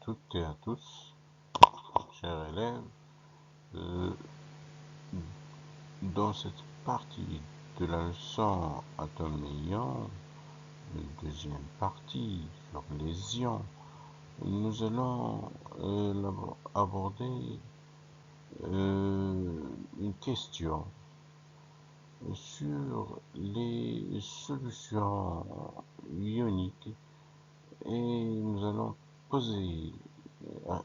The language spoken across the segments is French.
toutes et à tous, chers élèves. Dans cette partie de la leçon atomes et ions, deuxième partie sur les ions, nous allons aborder une question sur les solutions ioniques et nous allons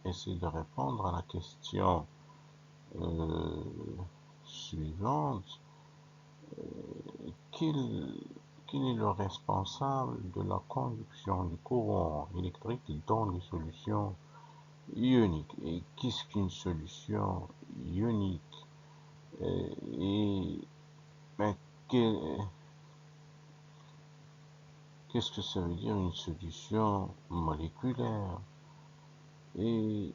essayer de répondre à la question suivante. Quel est le responsable de la conduction du courant électrique dans les solutions ioniques? Et qu'est-ce qu'une solution ionique? Et qu'est-ce que ça veut dire une solution moléculaire? Et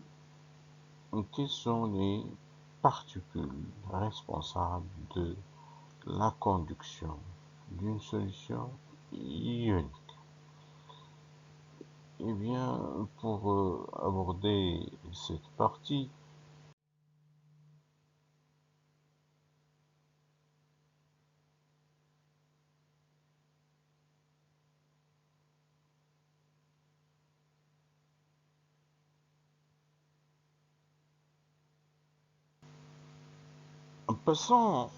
quelles sont les particules responsables de la conduction d'une solution ionique? Eh bien, pour aborder cette partie, passons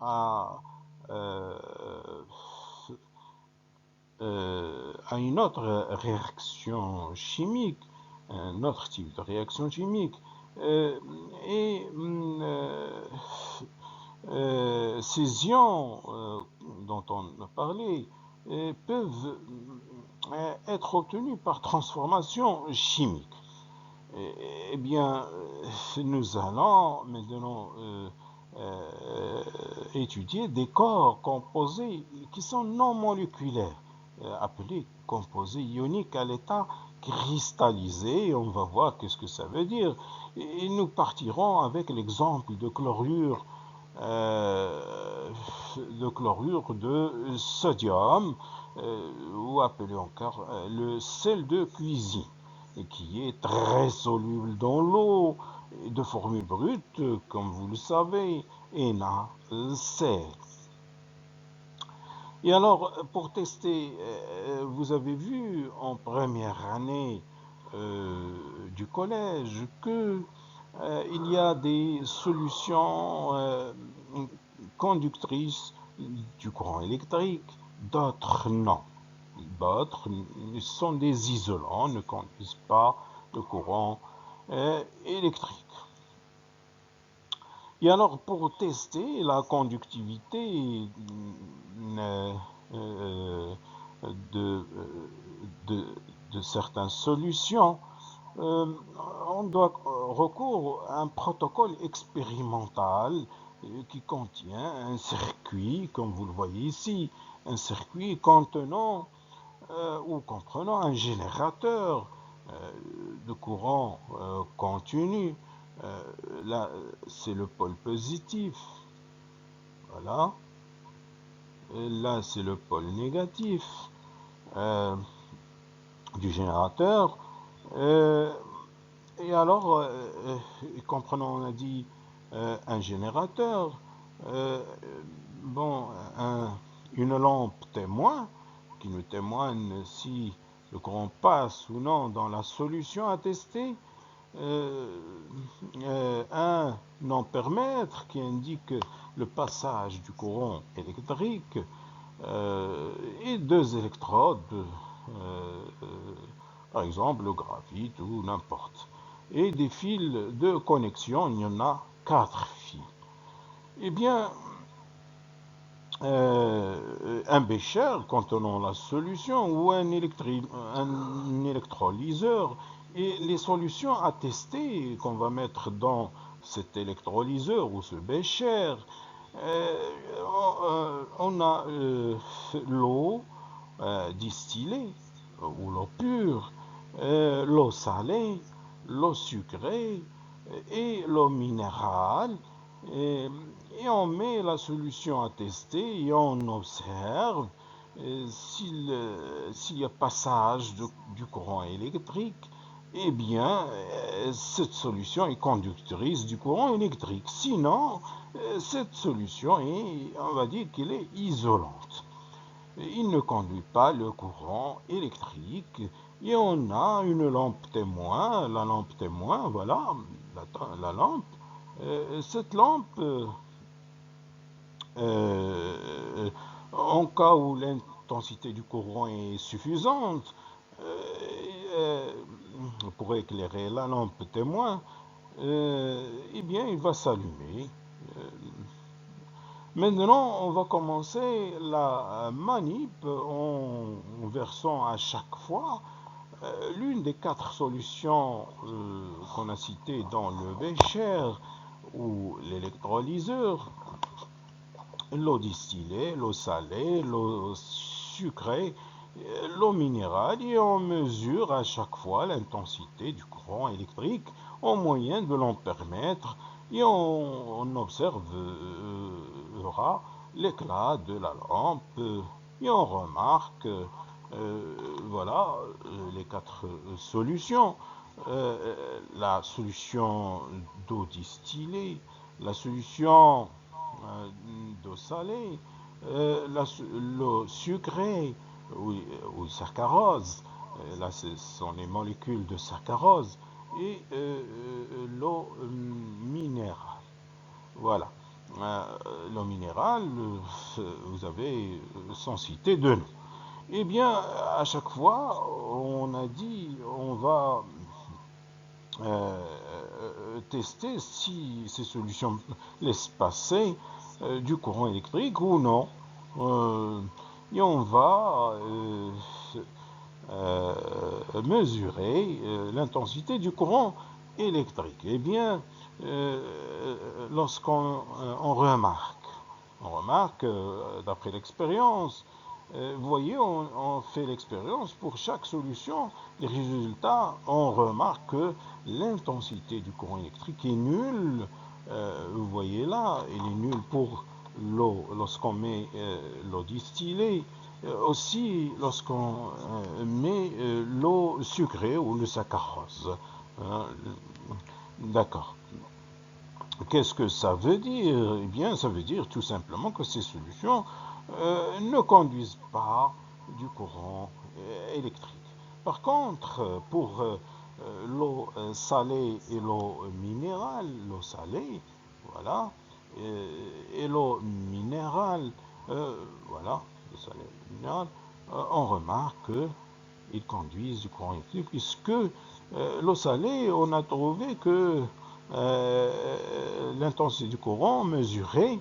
à une autre réaction chimique, un autre type de réaction chimique. Ces ions dont on a parlé peuvent être obtenus par transformation chimique. Eh bien, nous allons maintenant étudier des corps composés qui sont non moléculaires, appelés composés ioniques à l'état cristallisé. On va voir qu'est-ce que ça veut dire. Et nous partirons avec l'exemple de chlorure de sodium, ou appelé encore le sel de cuisine, et qui est très soluble dans l'eau, de formule brute, comme vous le savez, NaCl. Et alors, pour tester, vous avez vu en première année du collège que il y a des solutions conductrices du courant électrique, d'autres non. D'autres sont des isolants, ne conduisent pas le courant électrique. Et alors, pour tester la conductivité de certaines solutions, on doit recourir à un protocole expérimental qui contient un circuit, comme vous le voyez ici, un circuit contenant ou comprenant un générateur de courant continu. Là, c'est le pôle positif. Voilà. Et là, c'est le pôle négatif du générateur. Et alors, comprenons, on a dit un générateur. Une lampe témoin qui nous témoigne si le courant passe ou non dans la solution à tester. Un ampèremètre qui indique le passage du courant électrique et deux électrodes, par exemple le graphite ou n'importe. Et des fils de connexion, il y en a 4 fils. Eh bien, un bécher contenant la solution ou un électrolyseur et les solutions à tester qu'on va mettre dans cet électrolyseur ou ce bécher. On a l'eau distillée ou l'eau pure, l'eau salée, l'eau sucrée et l'eau minérale. Et on met la solution à tester et on observe s'il y a passage du courant électrique eh bien, cette solution est conductrice du courant électrique. Sinon, cette solution on va dire qu'elle est isolante. Il ne conduit pas le courant électrique. Et on a une lampe témoin, la lampe témoin, voilà, la lampe. Cette lampe, euh, en cas où l'intensité du courant est suffisante, euh, pour éclairer la lampe témoin, eh bien, il va s'allumer. Euh, Maintenant, on va commencer la manip en versant à chaque fois l'une des quatre solutions qu'on a citées dans le bécher ou l'électrolyseur, l'eau distillée, l'eau salée, l'eau sucrée, l'eau minérale, et on mesure à chaque fois l'intensité du courant électrique en moyenne de l'ampèremètre et on observera l'éclat de la lampe et on remarque voilà les quatre solutions. La solution d'eau distillée, la solution euh, d'eau salée, l'eau sucrée ou saccharose, là ce sont les molécules de saccharose, et l'eau minérale. Voilà. L'eau minérale, vous avez sans citer de nous. Eh bien, à chaque fois, on a dit, on va tester si ces solutions laissent passer du courant électrique ou non. Et on va mesurer l'intensité du courant électrique. Eh bien, lorsqu'on on remarque d'après l'expérience, vous voyez, on fait l'expérience pour chaque solution. Les résultats, on remarque que l'intensité du courant électrique est nulle. Vous voyez là, elle est nulle pour l'eau lorsqu'on met l'eau distillée. Aussi lorsqu'on met l'eau sucrée ou le saccharose. Hein, D'accord. Qu'est-ce que ça veut dire? Eh bien, ça veut dire tout simplement que ces solutions ne conduisent pas du courant électrique. Par contre, pour l'eau salée et l'eau minérale, l'eau salée, voilà, et l'eau minérale, voilà, l'eau salée et minérale, on remarque qu'ils conduisent du courant électrique, puisque l'eau salée, on a trouvé que l'intensité du courant mesurée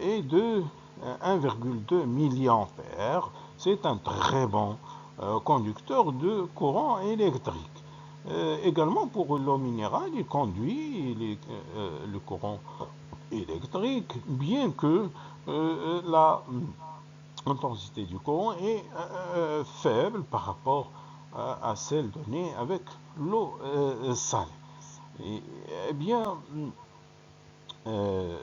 est de 1,2 milliampères. C'est un très bon conducteur de courant électrique. Également pour l'eau minérale, il conduit le courant électrique, bien que la l'intensité du courant est faible par rapport à celle donnée avec l'eau salée. Eh bien, euh,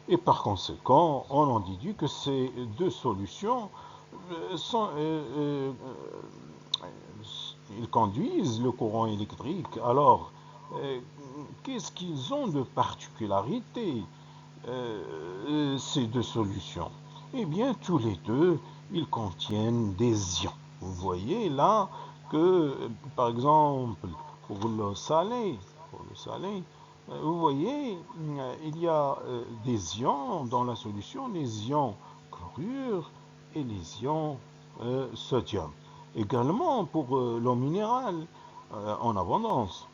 et par conséquent, on en déduit que ces deux solutions sont, ils conduisent le courant électrique. Alors, euh, qu'est-ce qu'ils ont de particularité, ces deux solutions? Eh bien, tous les deux, ils contiennent des ions. Vous voyez là que, par exemple, pour l'eau salée, vous voyez, il y a des ions dans la solution, les ions chlorure et les ions sodium. Également pour l'eau minérale en abondance,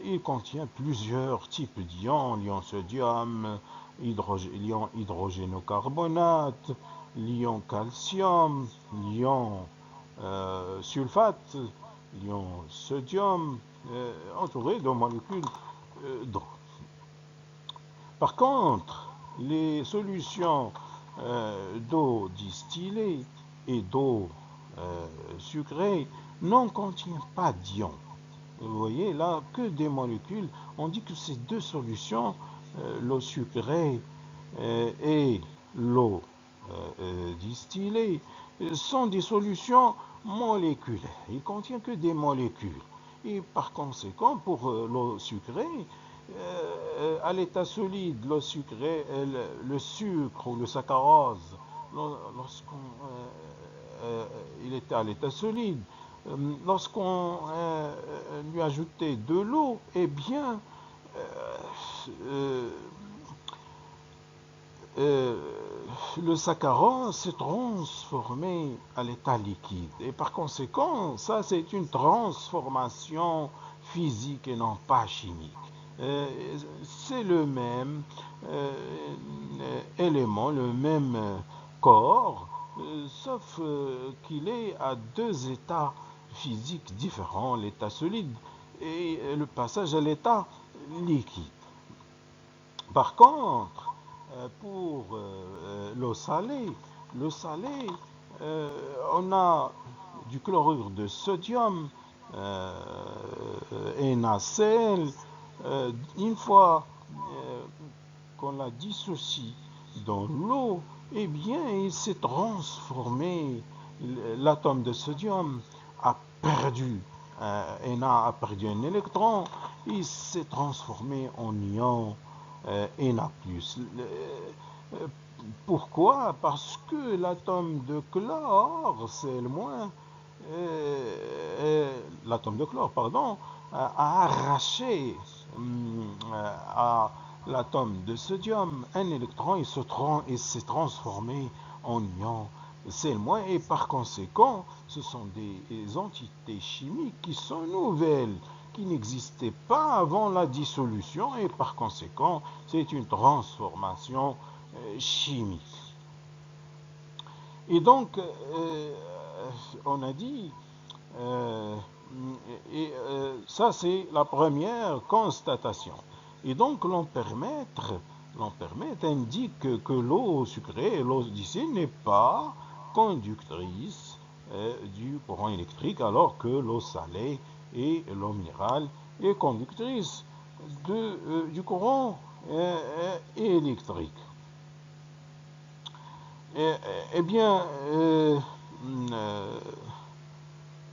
il contient plusieurs types d'ions, l'ion sodium, l'ion hydrogénocarbonate, l'ion calcium, l'ion sulfate, l'ion sodium, entouré de molécules d'eau. Par contre, les solutions d'eau distillée et d'eau sucrée n'en contiennent pas d'ions. Vous voyez là que des molécules. On dit que ces deux solutions, l'eau sucrée et l'eau distillée, sont des solutions moléculaire. Il contient que des molécules. Et par conséquent, pour l'eau sucrée, à l'état solide, l'eau sucrée, le sucre ou le saccharose, lorsqu'on il était à l'état solide, lorsqu'on lui ajoutait de l'eau, eh bien, euh, euh, le saccharose s'est transformé à l'état liquide. Et par conséquent, ça c'est une transformation physique et non pas chimique. Euh, c'est le même euh, élément, le même corps, sauf qu'il est à deux états physiques différents, l'état solide et le passage à l'état liquide. Par contre, pour l'eau salée, le salé, on a du chlorure de sodium, NaCl. Une fois qu'on la dissocie dans l'eau, eh bien, il s'est transformé. L'atome de sodium a perdu, Na a perdu un électron, il s'est transformé en ion Na+. Pourquoi? Parce que l'atome de chlore, c'est le moins, l'atome de chlore, pardon, a arraché à l'atome de sodium un électron et s'est transformé en ion moins, et par conséquent, ce sont des entités chimiques qui sont nouvelles, qui n'existaient pas avant la dissolution, et par conséquent, c'est une transformation chimique. Et donc, on a dit, ça c'est la première constatation. Et donc l'ampèremètre indique que l'eau sucrée, l'eau d'ici, n'est pas conductrice du courant électrique, alors que l'eau salée et l'eau minérale est conductrice du courant électrique. Eh bien,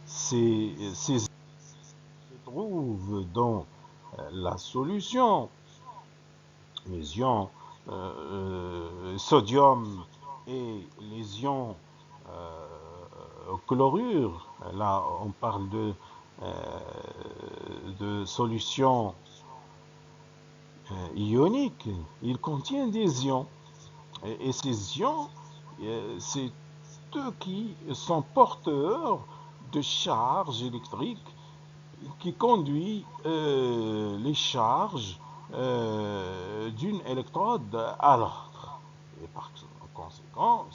ces se trouvent dans la solution, les ions sodium et les ions chlorure. Là, on parle de solution ionique. Il contient des ions. Et ces ions, c'est eux qui sont porteurs de charges électriques qui conduit les charges d'une électrode à l'autre. Et par conséquent,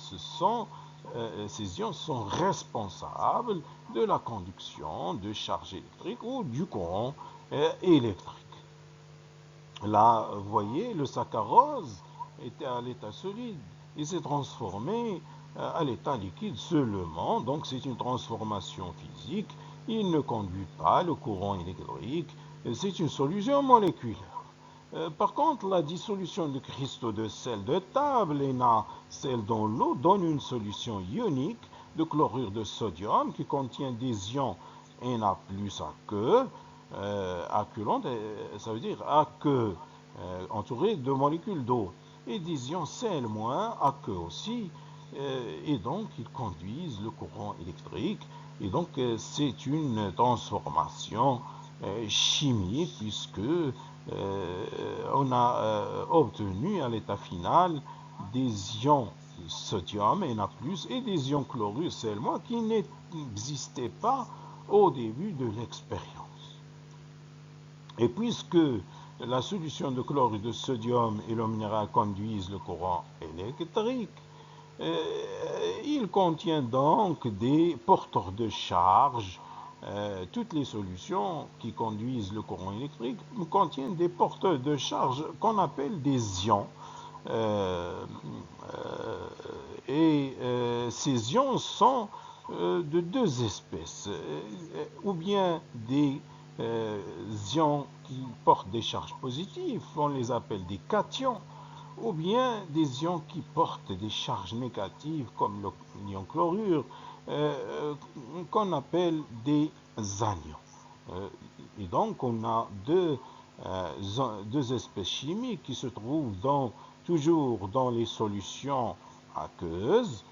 ces ions sont responsables de la conduction de charges électriques ou du courant électrique. Là, vous voyez, le saccharose était à l'état solide. Il s'est transformé à l'état liquide seulement. Donc c'est une transformation physique. Il ne conduit pas le courant électrique. C'est une solution moléculaire. Par contre, la dissolution de cristaux de sel de table et NaCl dans l'eau donne une solution ionique de chlorure de sodium qui contient des ions Na plus aqueux, acculante, ça veut dire aqueux, entouré de molécules d'eau, et des ions Cl- aqueux aussi, et donc ils conduisent le courant électrique. Et donc c'est une transformation chimique puisque on a obtenu à l'état final des ions sodium Na+, et des ions chlorure Cl- qui n'existaient pas au début de l'expérience. Et puisque la solution de chlorure de sodium et l'eau minérale conduisent le courant électrique, il contient donc des porteurs de charge. Toutes les solutions qui conduisent le courant électrique contiennent des porteurs de charge qu'on appelle des ions. Ces ions sont de deux espèces, ou bien des ions qui portent des charges positives, on les appelle des cations, ou bien des ions qui portent des charges négatives comme l'ion chlorure, qu'on appelle des anions. Et donc, on a deux espèces chimiques qui se trouvent toujours dans les solutions aqueuses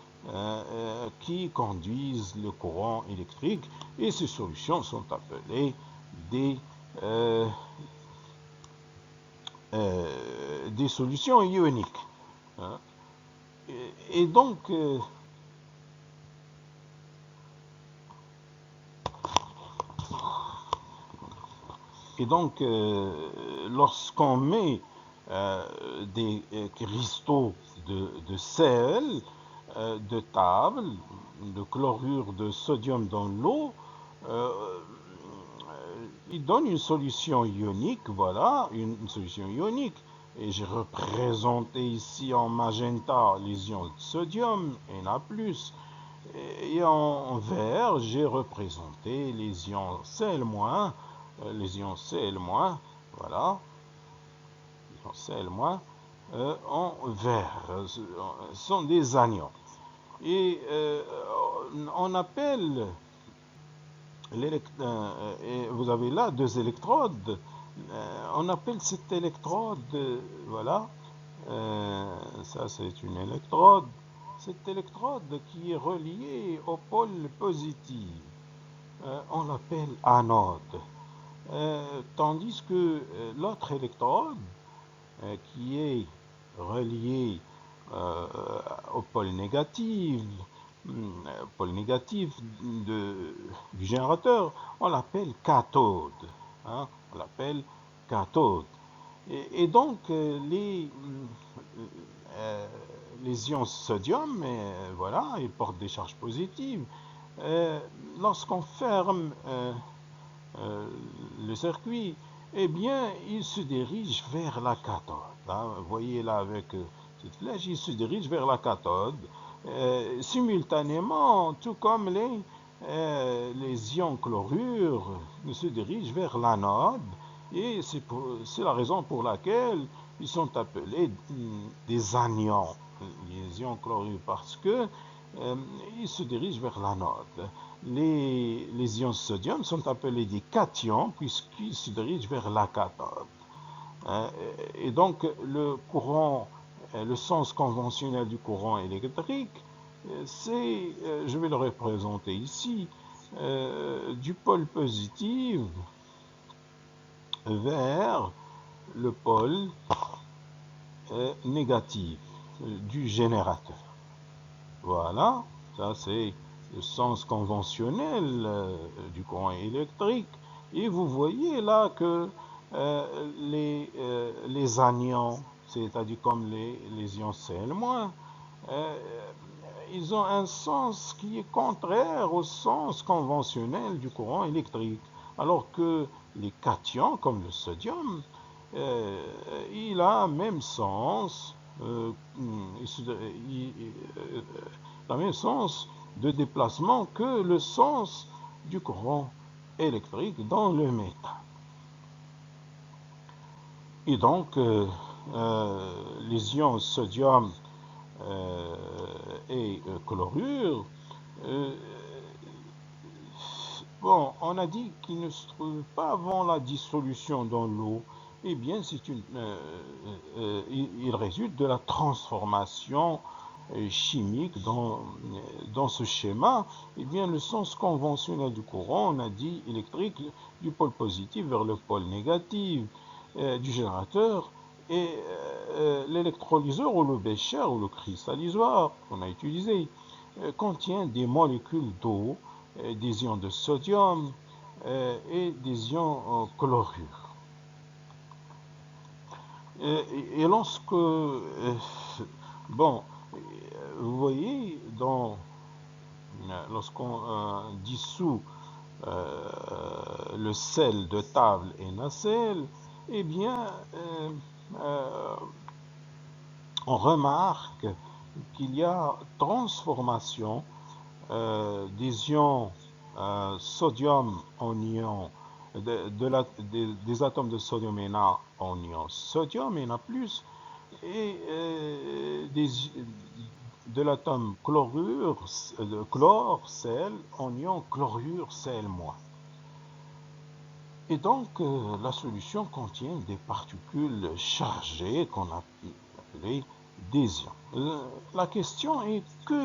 qui conduisent le courant électrique. Et ces solutions sont appelées des solutions ioniques. Hein. Et donc, lorsqu'on met des cristaux de sel, de table, de chlorure de sodium dans l'eau, il donne une solution ionique, voilà, une solution ionique. Et j'ai représenté ici en magenta les ions de sodium, Na+. Et en vert, j'ai représenté les ions Cl-, voilà, les ions Cl- en vert, sont des anions. Et on appelle, vous avez là deux électrodes, on appelle cette électrode, voilà, ça c'est une électrode, cette électrode qui est reliée au pôle positif, on l'appelle anode. Tandis que l'autre électrode, qui est reliée au pôle négatif, du générateur, on l'appelle cathode. Hein, on l'appelle cathode. Et donc, les ions sodium, voilà, ils portent des charges positives. Lorsqu'on ferme le circuit, eh bien, il se dirige vers la cathode. Hein. Vous voyez là avec cette flèche, il se dirige vers la cathode. Simultanément, tout comme les ions chlorure se dirigent vers l'anode. Et c'est la raison pour laquelle ils sont appelés des anions, les ions chlorure, parce que ils se dirigent vers l'anode. Les ions sodium sont appelés des cations puisqu'ils se dirigent vers la cathode. Et donc le courant, le sens conventionnel du courant électrique, c'est, je vais le représenter ici, du pôle positif vers le pôle négatif du générateur. Voilà, ça c'est le sens conventionnel du courant électrique. Et vous voyez là que les anions, c'est-à-dire comme les ions Cl-, ils ont un sens qui est contraire au sens conventionnel du courant électrique. Alors que les cations, comme le sodium, il a le même sens, même sens de déplacement que le sens du courant électrique dans le métal. Et donc, les ions sodium et chlorure, bon, on a dit qu'ils ne se trouvent pas avant la dissolution dans l'eau. Eh bien, il résulte de la transformation chimique dans ce schéma. Eh bien, le sens conventionnel du courant, on a dit électrique, du pôle positif vers le pôle négatif du générateur, et l'électrolyseur ou le bécher ou le cristallisoire qu'on a utilisé contient des molécules d'eau, des ions de sodium et des ions chlorure. Et lorsque, bon, vous voyez, lorsqu'on dissout le sel de table et nacelle, eh bien, on remarque qu'il y a transformation des ions sodium en ions, des atomes de sodium Na en ions sodium Na+, et de l'atome chlore, Cl, anion, chlorure, Cl-. Et donc, la solution contient des particules chargées qu'on appelle des ions. La question est, que